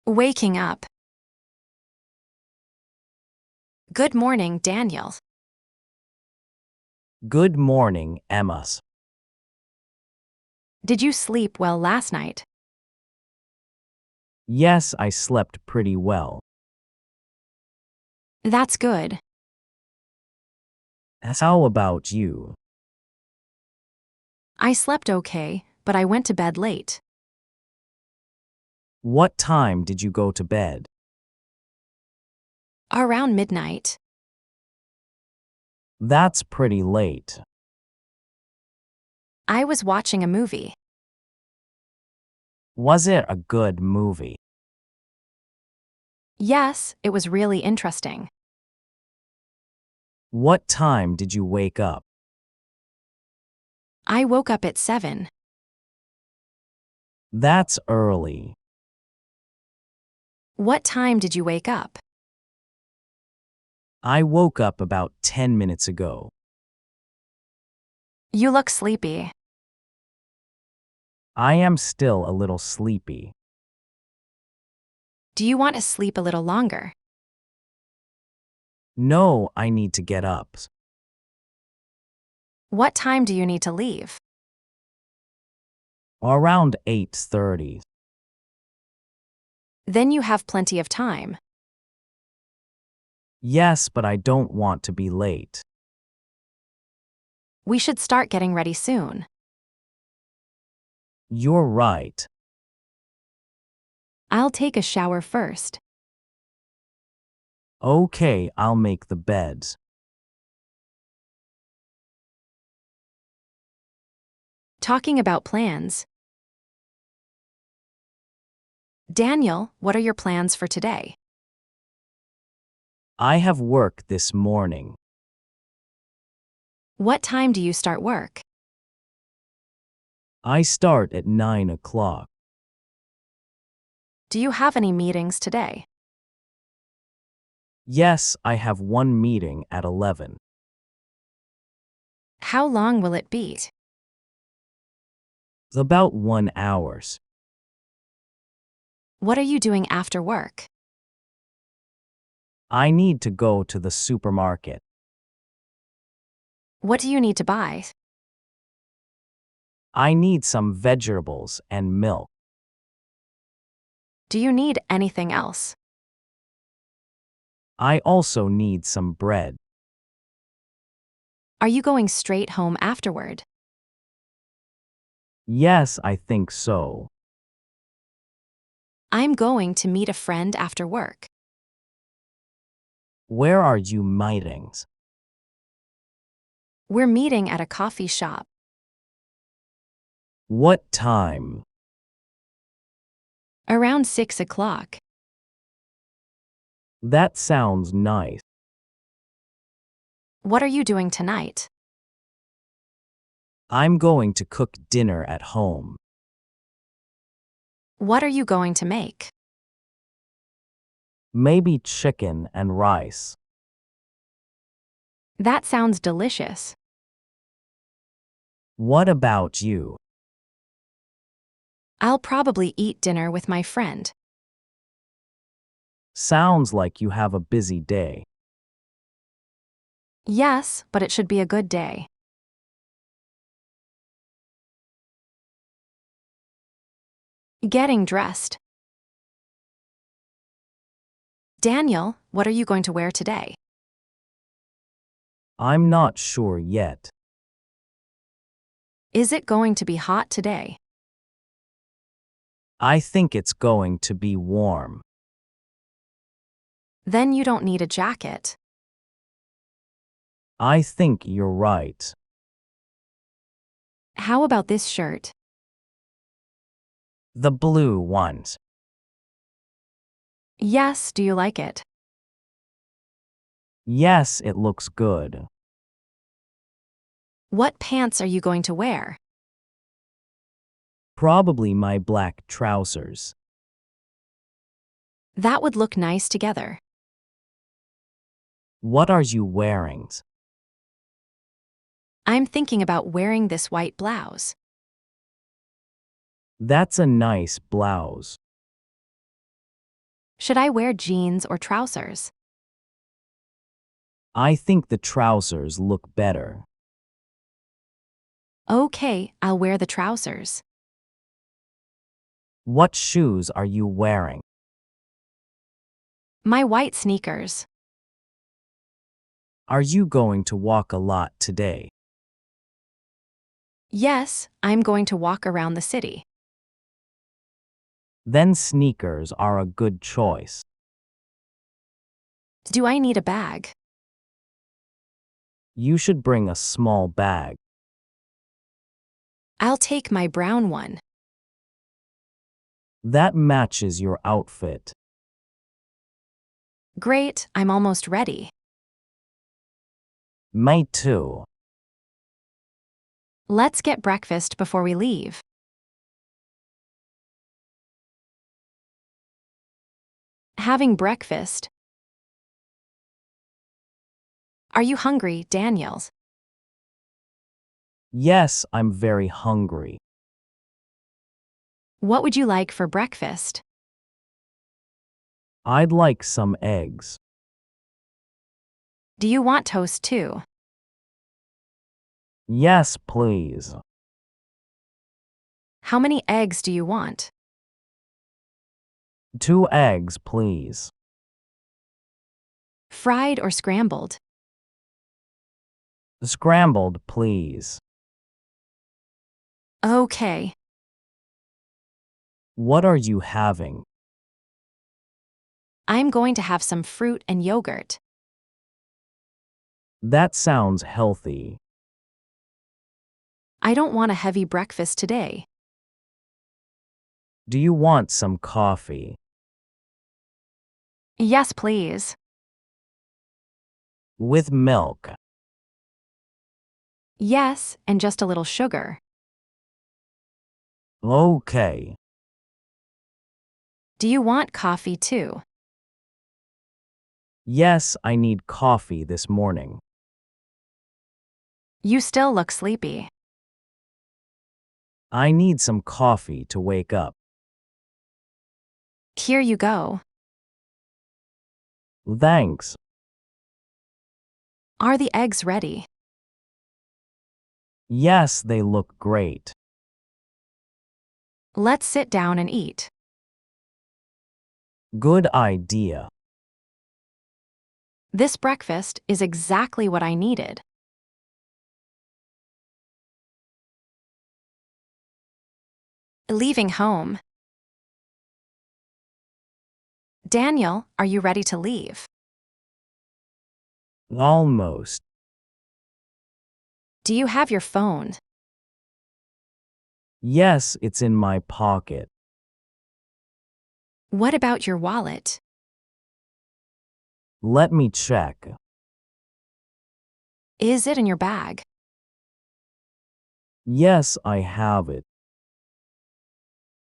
Waking up. Good morning, Daniel. Good morning, Emma. Did you sleep well last night? Yes, I slept pretty well. That's good. How about you? I slept okay, but I went to bed late. What time did you go to bed? Around midnight. That's pretty late. I was watching a movie. Was it a good movie? Yes, it was really interesting. What time did you wake up? I woke up at 7. That's early. What time did you wake up? I woke up about 10 minutes ago. You look sleepy. I am still a little sleepy. Do you want to sleep a little longer? No, I need to get up. What time do you need to leave? Around 8:30. Then you have plenty of time. Yes, but I don't want to be late. We should start getting ready soon. You're right. I'll take a shower first. Okay, I'll make the beds. Talking about plans. Daniel, what are your plans for today? I have work this morning. What time do you start work? I start at 9 o'clock. Do you have any meetings today? Yes, I have one meeting at 11. How long will it be? About 1 hour. What are you doing after work? I need to go to the supermarket. What do you need to buy? I need some vegetables and milk. Do you need anything else? I also need some bread. Are you going straight home afterward? Yes, I think so. I'm going to meet a friend after work. Where are you meeting? We're meeting at a coffee shop. What time? Around 6 o'clock. That sounds nice. What are you doing tonight? I'm going to cook dinner at home. What are you going to make? Maybe chicken and rice. That sounds delicious. What about you? I'll probably eat dinner with my friend. Sounds like you have a busy day. Yes, but it should be a good day. Getting dressed. Daniel, what are you going to wear today? I'm not sure yet. Is it going to be hot today? I think it's going to be warm. Then you don't need a jacket. I think you're right. How about this shirt? The blue ones. Yes, do you like it? Yes, it looks good. What pants are you going to wear? Probably my black trousers. That would look nice together. What are you wearing? I'm thinking about wearing this white blouse. That's a nice blouse. Should I wear jeans or trousers? I think the trousers look better. Okay, I'll wear the trousers. What shoes are you wearing? My white sneakers. Are you going to walk a lot today? Yes, I'm going to walk around the city. Then sneakers are a good choice. Do I need a bag? You should bring a small bag. I'll take my brown one. That matches your outfit. Great, I'm almost ready. Me too. Let's get breakfast before we leave. Having breakfast. Are you hungry, Daniels? Yes, I'm very hungry. What would you like for breakfast? I'd like some eggs. Do you want toast too? Yes, please. How many eggs do you want? 2 eggs, please. Fried or scrambled? Scrambled, please. Okay. What are you having? I'm going to have some fruit and yogurt. That sounds healthy. I don't want a heavy breakfast today. Do you want some coffee? Yes, please. With milk. Yes, and just a little sugar. Okay. Do you want coffee too? Yes, I need coffee this morning. You still look sleepy. I need some coffee to wake up. Here you go. Thanks. Are the eggs ready? Yes, they look great. Let's sit down and eat. Good idea. This breakfast is exactly what I needed. Leaving home. Daniel, are you ready to leave? Almost. Do you have your phone? Yes, it's in my pocket. What about your wallet? Let me check. Is it in your bag? Yes, I have it.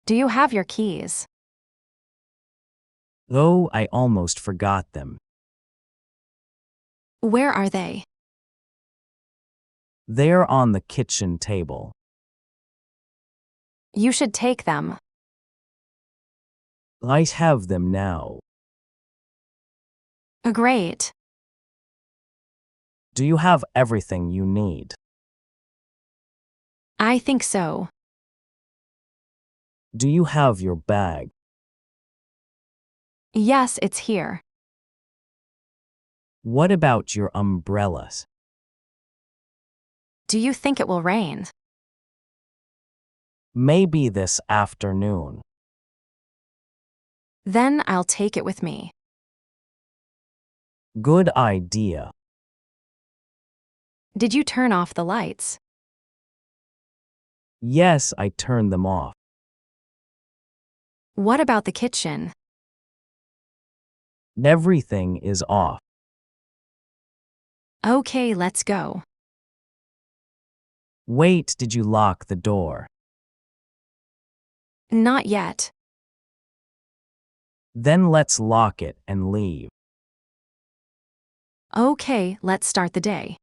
Do you have your keys? Oh, I almost forgot them. Where are they? They're on the kitchen table. You should take them. I have them now. Great. Do you have everything you need? I think so. Do you have your bag? Yes, it's here. What about your umbrellas? Do you think it will rain? Maybe this afternoon. Then I'll take it with me. Good idea. Did you turn off the lights? Yes, I turned them off. What about the kitchen? Everything is off. Okay, let's go. Wait, did you lock the door? Not yet. Then let's lock it and leave. Okay, let's start the day.